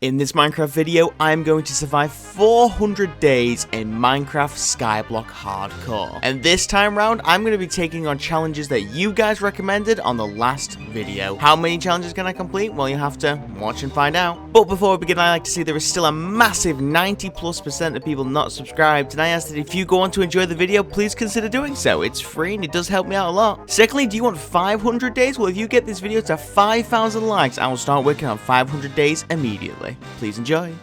In this Minecraft video, I'm going to survive 400 days in Minecraft Skyblock Hardcore. And this time round, I'm going to be taking on challenges that you guys recommended on the last video. How many challenges can I complete? Well, you have to watch and find out. But before we begin, I like to say there is still a massive 90+% of people not subscribed. And I ask that if you go on to enjoy the video, please consider doing so. It's free and it does help me out a lot. Secondly, do you want 500 days? Well, if you get this video to 5,000 likes, I will start working on 500 days immediately. Please enjoy.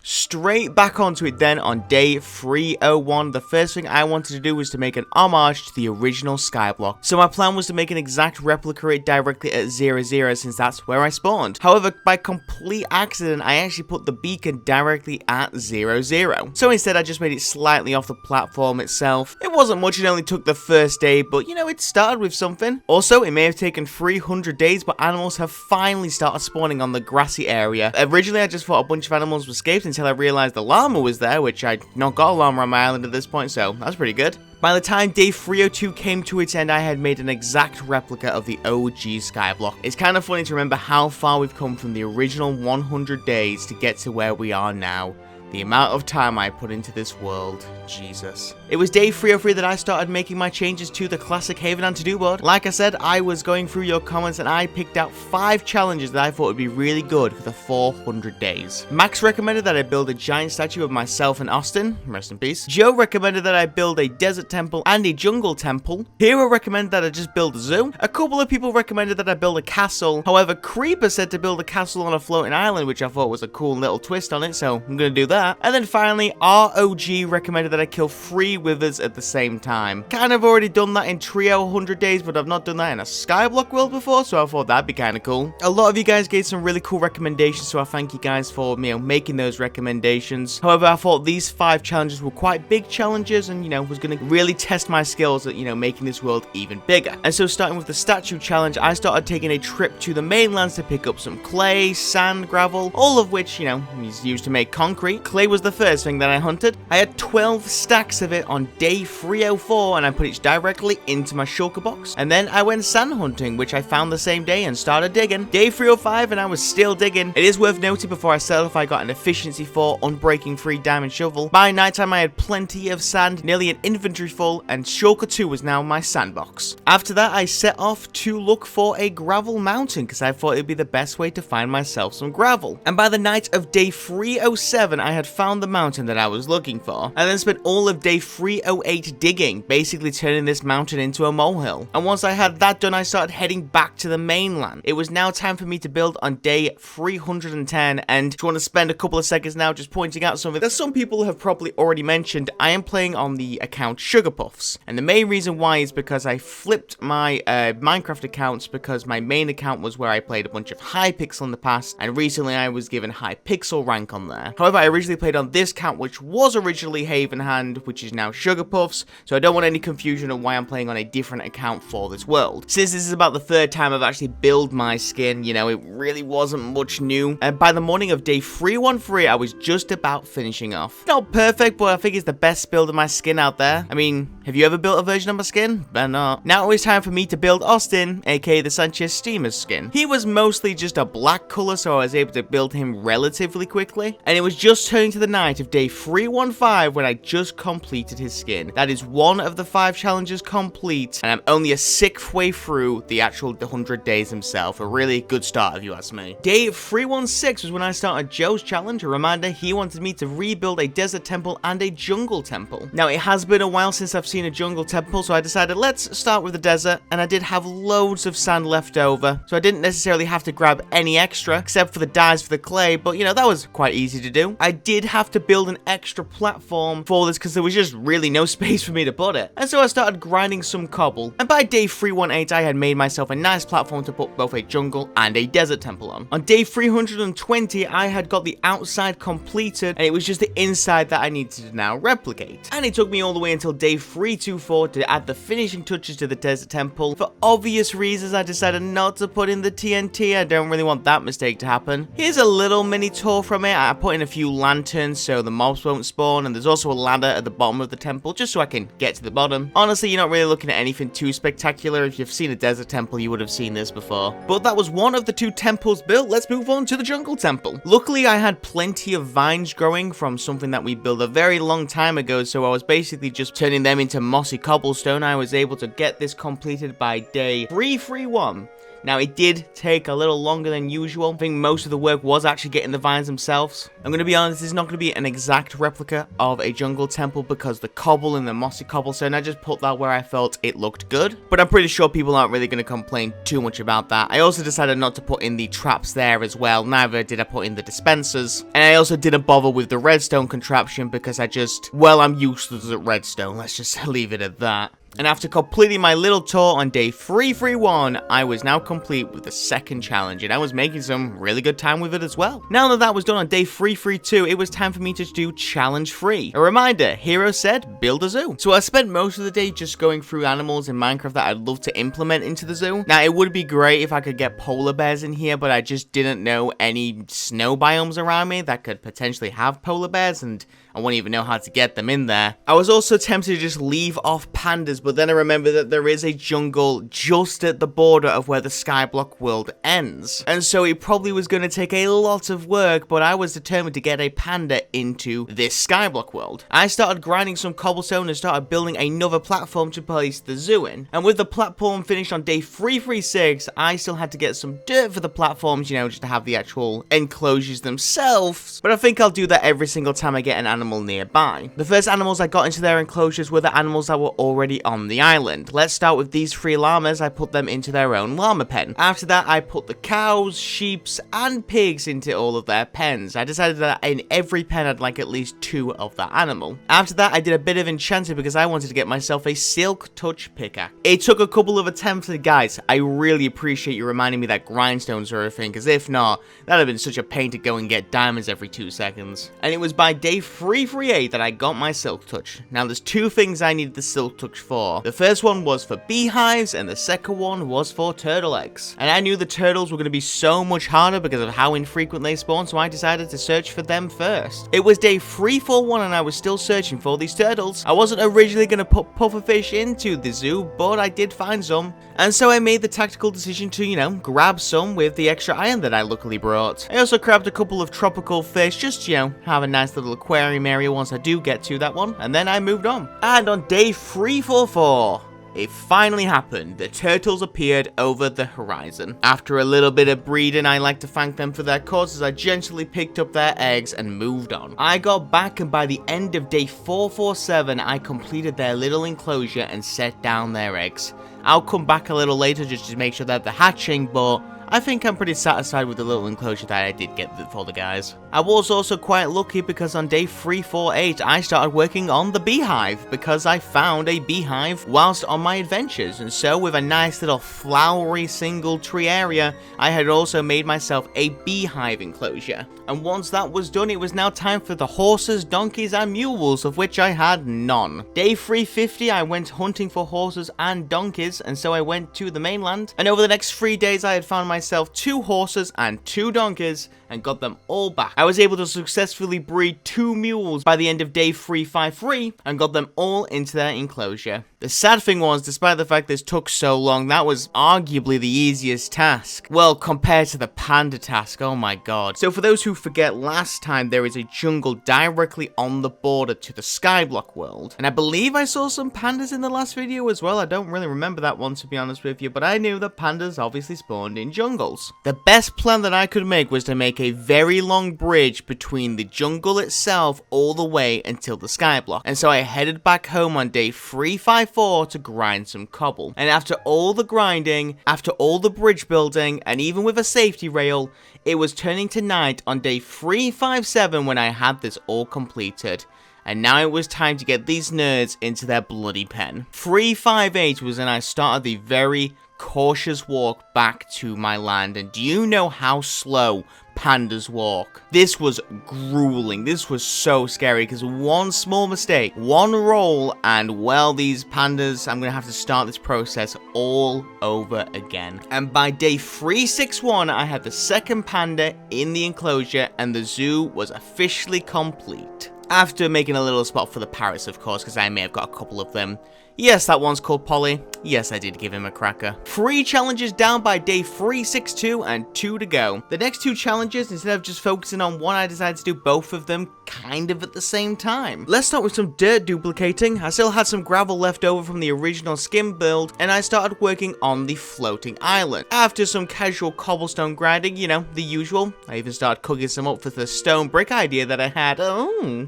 Straight back onto it then on day 301. The first thing I wanted to do was to make an homage to the original Skyblock. So my plan was to make an exact replica it directly at 00 since that's where I spawned. However, by complete accident, I actually put the beacon directly at 00. So instead I just made it slightly off the platform itself. It wasn't much, it only took the first day, but you know, it started with something. Also, it may have taken 300 days, but animals have finally started spawning on the grassy area. Originally I just thought a bunch of animals were escaped until I realized the llama was there, which I'd not got a llama on my island at this point, so that's pretty good. By the time day 302 came to its end, I had made an exact replica of the OG Skyblock. It's kind of funny to remember how far we've come from the original 100 days to get to where we are now. The amount of time I put into this world, Jesus. It was day 303 that I started making my changes to the classic Haven and to-do board. Like I said, I was going through your comments and I picked out 5 challenges that I thought would be really good for the 400 days. Max recommended that I build a giant statue of myself and Austin, rest in peace. Joe recommended that I build a desert temple and a jungle temple. Hero recommended that I just build a zoo. A couple of people recommended that I build a castle. However, Creeper said to build a castle on a floating island, which I thought was a cool little twist on it, so I'm gonna do that. And then finally, ROG recommended that I kill 3 withers at the same time. Kind of already done that in Trio 100 days, but I've not done that in a Skyblock world before, so I thought that'd be kind of cool. A lot of you guys gave some really cool recommendations, so I thank you guys for, making those recommendations. However, I thought these 5 challenges were quite big challenges and, was going to really test my skills at, making this world even bigger. And so starting with the statue challenge, I started taking a trip to the mainlands to pick up some clay, sand, gravel, all of which, is used to make concrete. Clay was the first thing that I hunted. I had 12 stacks of it on day 304 and I put it directly into my shulker box. And then I went sand hunting, which I found the same day and started digging. Day 305 and I was still digging. It is worth noting before I settled if I got an efficiency 4 unbreaking 3 diamond shovel. By nighttime I had plenty of sand, nearly an inventory full, and shulker 2 was now my sandbox. After that I set off to look for a gravel mountain because I thought it would be the best way to find myself some gravel. And by the night of day 307 I had found the mountain that I was looking for. I then spent all of day 308 digging, basically turning this mountain into a molehill. And once I had that done, I started heading back to the mainland. It was now time for me to build on day 310, and if you want to spend a couple of seconds now just pointing out something that some people have probably already mentioned, I am playing on the account Sugar Puffs. And the main reason why is because I flipped my Minecraft accounts because my main account was where I played a bunch of Hypixel in the past, and recently I was given Hypixel rank on there. However, I originally played on this account, which was originally Haven Hand, which is now Sugar Puffs, so I don't want any confusion on why I'm playing on a different account for this world. Since this is about the 3rd time I've actually built my skin, it really wasn't much new, and by the morning of day 313, I was just about finishing off. Not perfect, but I think it's the best build of my skin out there. I mean, have you ever built a version of my skin? Better not. Now it was time for me to build Austin, aka the Sanchez Steamer's skin. He was mostly just a black color, so I was able to build him relatively quickly, and it was just turning to the night of day 315 when I just completed his skin. That is one of the 5 challenges complete, and I'm only a 6th way through the actual 100 days himself. A really good start if you ask me. Day 316 was when I started Joe's challenge. A reminder, he wanted me to rebuild a desert temple and a jungle temple. Now it has been a while since I've seen a jungle temple, so I decided let's start with the desert, and I did have loads of sand left over, so I didn't necessarily have to grab any extra except for the dyes for the clay, but that was quite easy to do. I did have to build an extra platform for this because there was just really no space for me to put it, and so I started grinding some cobble, and by day 318 I had made myself a nice platform to put both a jungle and a desert temple on. On day 320 I had got the outside completed, and it was just the inside that I needed to now replicate, and it took me all the way until day 324 to add the finishing touches to the desert temple. For obvious reasons I decided not to put in the TNT. I don't really want that mistake to happen. Here's a little mini tour from it. I put in a few lantern so the mobs won't spawn, and there's also a ladder at the bottom of the temple just so I can get to the bottom. Honestly, you're not really looking at anything too spectacular. If you've seen a desert temple, you would have seen this before. But that was one of the 2 temples built. Let's move on to the jungle temple. Luckily, I had plenty of vines growing from something that we built a very long time ago, so I was basically just turning them into mossy cobblestone. I was able to get this completed by day 331. Now, it did take a little longer than usual. I think most of the work was actually getting the vines themselves. I'm going to be honest, this is not going to be an exact replica of a jungle temple because the cobble and the mossy cobblestone, I just put that where I felt it looked good. But I'm pretty sure people aren't really going to complain too much about that. I also decided not to put in the traps there as well. Neither did I put in the dispensers. And I also didn't bother with the redstone contraption because I'm useless at redstone. Let's just leave it at that. And after completing my little tour on day 331, I was now complete with the second challenge, and I was making some really good time with it as well. Now that that was done on day 332, it was time for me to do challenge 3. A reminder, Hero said, build a zoo. So I spent most of the day just going through animals in Minecraft that I'd love to implement into the zoo. Now, it would be great if I could get polar bears in here, but I just didn't know any snow biomes around me that could potentially have polar bears, and I wouldn't even know how to get them in there. I was also tempted to just leave off pandas, but then I remembered that there is a jungle just at the border of where the Skyblock world ends. And so it probably was going to take a lot of work, but I was determined to get a panda into this Skyblock world. I started grinding some cobblestone and started building another platform to place the zoo in. And with the platform finished on day 336, I still had to get some dirt for the platforms, you know, just to have the actual enclosures themselves. But I think I'll do that every single time I get an animal nearby. The first animals I got into their enclosures were the animals that were already on the island. Let's start with these 3 llamas. I put them into their own llama pen. After that, I put the cows, sheep, and pigs into all of their pens. I decided that in every pen I'd like at least 2 of that animal. After that, I did a bit of enchanting because I wanted to get myself a silk touch pickaxe. It took a couple of attempts, guys. I really appreciate you reminding me that grindstones are a thing, because if not, that'd have been such a pain to go and get diamonds every 2 seconds. And it was by day 338 that I got my silk touch. Now, there's 2 things I needed the silk touch for. The first one was for beehives, and the second one was for turtle eggs. And I knew the turtles were going to be so much harder because of how infrequent they spawn, so I decided to search for them first. It was day 341 and I was still searching for these turtles. I wasn't originally going to put pufferfish into the zoo, but I did find some. And so I made the tactical decision to, you know, grab some with the extra iron that I luckily brought. I also grabbed a couple of tropical fish, just, you know, have a nice little aquarium area once I do get to that one, and then I moved on. And on day 344, it finally happened. The turtles appeared over the horizon. After a little bit of breeding, I like to thank them for their cause as I gently picked up their eggs and moved on. I got back, and by the end of day 447, I completed their little enclosure and set down their eggs. I'll come back a little later just to make sure that they're hatching, but I think I'm pretty satisfied with the little enclosure that I did get for the guys. I was also quite lucky because on day 348, I started working on the beehive because I found a beehive whilst on my adventures. And so with a nice little flowery single tree area, I had also made myself a beehive enclosure. And once that was done, it was now time for the horses, donkeys, and mules, of which I had none. Day 350, I went hunting for horses and donkeys, and so I went to the mainland. And over the next 3 days, I had found myself 2 horses and 2 donkeys and got them all back. I was able to successfully breed 2 mules by the end of day 353 and got them all into their enclosure. The sad thing was, despite the fact this took so long, that was arguably the easiest task. Well, compared to the panda task, oh my god. So for those who forget, last time there is a jungle directly on the border to the Skyblock world. And I believe I saw some pandas in the last video as well. I don't really remember that one, to be honest with you, but I knew that pandas obviously spawned in jungles. The best plan that I could make was to make a very long bridge between the jungle itself all the way until the Skyblock. And so I headed back home on day 354 to grind some cobble. And after all the grinding, after all the bridge building, and even with a safety rail, it was turning to night on day 357 when I had this all completed. And now it was time to get these nerds into their bloody pen. 358 was when I started the very cautious walk back to my land, and do you know how slow Panda's walk. This was grueling. This was so scary because one small mistake, one roll, and well, these pandas, I'm gonna have to start this process all over again. And by day 361, I had the second panda in the enclosure and the zoo was officially complete. After making a little spot for the parrots, of course, because I may have got a couple of them. Yes, that one's called Polly. Yes, I did give him a cracker. 3 challenges down by day 362 and 2 to go. The next 2 challenges, instead of just focusing on one, I decided to do both of them kind of at the same time. Let's start with some dirt duplicating. I still had some gravel left over from the original skin build, and I started working on the floating island. After some casual cobblestone grinding, you know, the usual. I even started cooking some up for the stone brick idea that I had.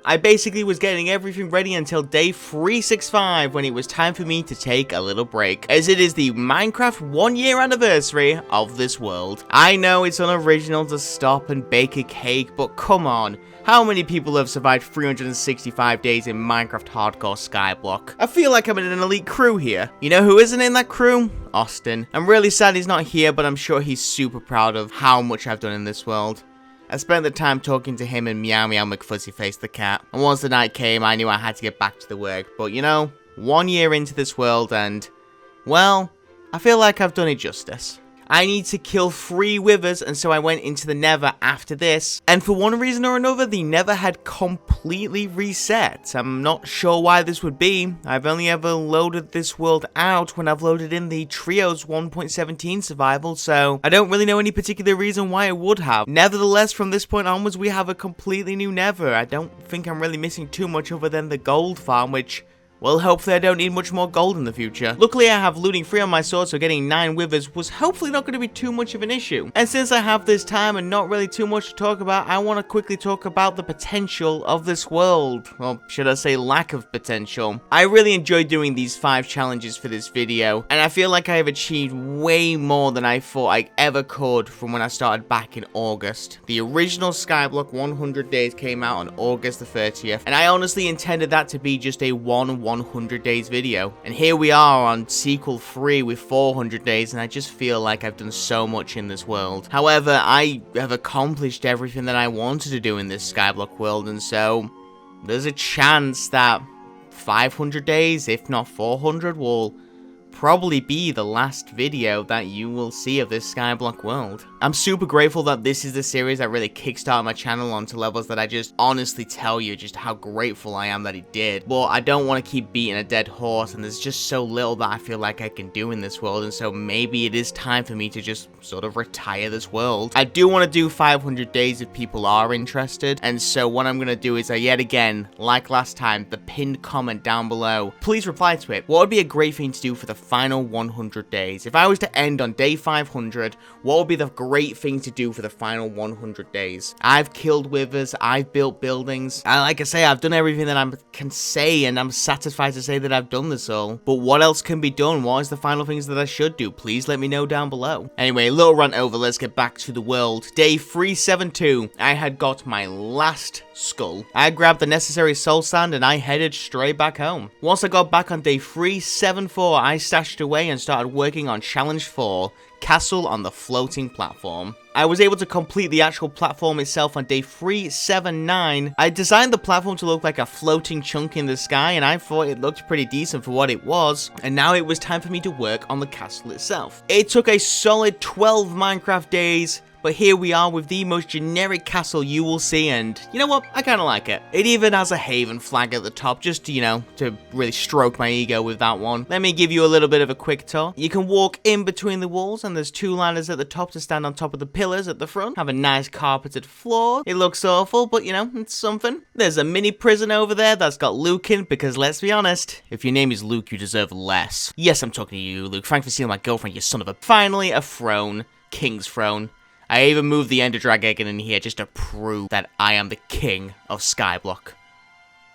I basically was getting everything ready until day 365 when it was time for me to take a little break, as it is the Minecraft 1-year anniversary of this world. I know it's unoriginal to stop and bake a cake, but come on. How many people have survived 365 days in Minecraft Hardcore Skyblock? I feel like I'm in an elite crew here. You know who isn't in that crew? Austin. I'm really sad he's not here, but I'm sure he's super proud of how much I've done in this world. I spent the time talking to him and Meow Meow McFuzzyface the cat, and once the night came, I knew I had to get back to the work. But you know, 1 year into this world and, well, I feel like I've done it justice. I need to kill 3 withers, and so I went into the Nether after this. And for one reason or another, the Nether had completely reset. I'm not sure why this would be. I've only ever loaded this world out when I've loaded in the Trios 1.17 survival, so I don't really know any particular reason why it would have. Nevertheless, from this point onwards, we have a completely new Nether. I don't think I'm really missing too much other than the gold farm, which, well, hopefully I don't need much more gold in the future. Luckily, I have looting 3 on my sword, so getting 9 withers was hopefully not going to be too much of an issue. And since I have this time and not really too much to talk about, I want to quickly talk about the potential of this world. Well, should I say lack of potential. I really enjoyed doing these 5 challenges for this video, and I feel like I have achieved way more than I thought I ever could from when I started back in August. The original Skyblock 100 days came out on August the 30th, and I honestly intended that to be just a 100 days video, and here we are on sequel 3 with 400 days, and I just feel like I've done so much in this world. However, I have accomplished everything that I wanted to do in this Skyblock world, and so there's a chance that 500 days, if not 400, will probably be the last video that you will see of this Skyblock world. I'm super grateful that this is the series that really kickstarted my channel onto levels that I just honestly tell you just how grateful I am that it did. But I don't want to keep beating a dead horse, and there's just so little that I feel like I can do in this world, and so maybe it is time for me to just sort of retire this world. I do want to do 500 days if people are interested, and so what I'm going to do is yet again, like last time, the pinned comment down below, please reply to it. What would be a great thing to do for the final 100 days? If I was to end on day 500, what would be the great thing to do for the final 100 days? I've killed withers, I've built buildings, and like I say, I've done everything that I can say, and I'm satisfied to say that I've done this all. But what else can be done? What is the final things that I should do? Please let me know down below. Anyway, little rant over, let's get back to the world. Day 372, I had got my last skull. I grabbed the necessary soul sand and I headed straight back home. Once I got back on day 374, I stashed away and started working on challenge 4, Castle on the Floating Platform. I was able to complete the actual platform itself on day 379. I designed the platform to look like a floating chunk in the sky, and I thought it looked pretty decent for what it was, and now it was time for me to work on the castle itself. It took a solid 12 Minecraft days, but here we are with the most generic castle you will see, and you know what? I kind of like it. It even has a haven flag at the top, just to, you know, to really stroke my ego with that one. Let me give you a little bit of a quick tour. You can walk in between the walls, and there's 2 ladders at the top to stand on top of the pillars at the front. Have a nice carpeted floor. It looks awful, but you know, it's something. There's a mini prison over there that's got Luke in, because let's be honest, if your name is Luke, you deserve less. Yes, I'm talking to you, Luke. Thanks for stealing my girlfriend, you son of a... Finally, a throne. King's throne. I even moved the Ender Dragon in here just to prove that I am the king of Skyblock.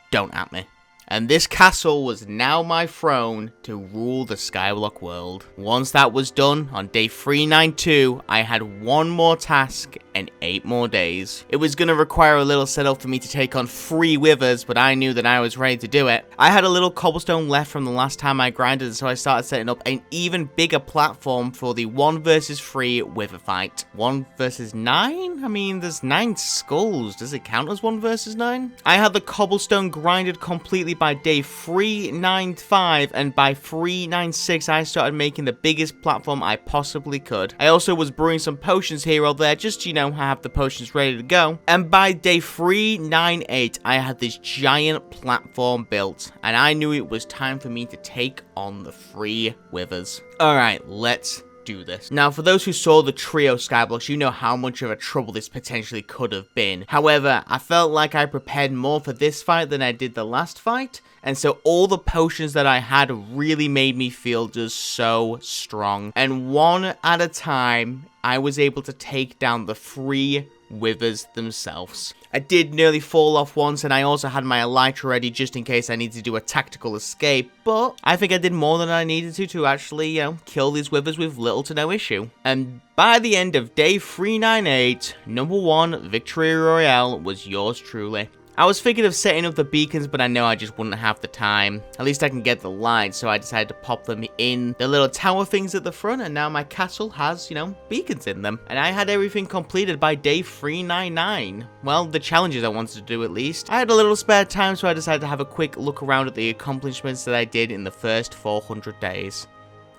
Don't at me. And this castle was now my throne to rule the Skyblock world. Once that was done, on day 392, I had one more task and 8 more days. It was going to require a little setup for me to take on 3 withers, but I knew that I was ready to do it. I had a little cobblestone left from the last time I grinded, so I started setting up an even bigger platform for the 1 versus 3 wither fight. 1 versus 9? I mean, there's 9 skulls. Does it count as 1 versus 9? I had the cobblestone grinded completely by day 395, and by 396 I started making the biggest platform I possibly could. I also was brewing some potions here or there, just, you know, have the potions ready to go. And by day 398 I had this giant platform built, and I knew it was time for me to take on the 3 withers. Alright, let's do this. Now, for those who saw the trio Skyblocks, you know how much of a trouble this potentially could have been. However, I felt like I prepared more for this fight than I did the last fight, and so all the potions that I had really made me feel just so strong. And one at a time, I was able to take down the 3 withers themselves. I did nearly fall off once, and I also had my elytra ready just in case I needed to do a tactical escape, but I think I did more than I needed to actually, you know, kill these withers with little to no issue. And by the end of day 398, number 1 Victory Royale was yours truly. I was thinking of setting up the beacons, but I know I just wouldn't have the time. At least I can get the lights, so I decided to pop them in the little tower things at the front, and now my castle has, you know, beacons in them. And I had everything completed by day 399. Well, the challenges I wanted to do at least. I had a little spare time, so I decided to have a quick look around at the accomplishments that I did in the first 400 days.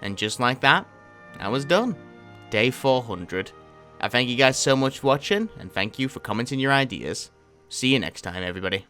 And just like that, I was done. Day 400. I thank you guys so much for watching, and thank you for commenting your ideas. See you next time, everybody.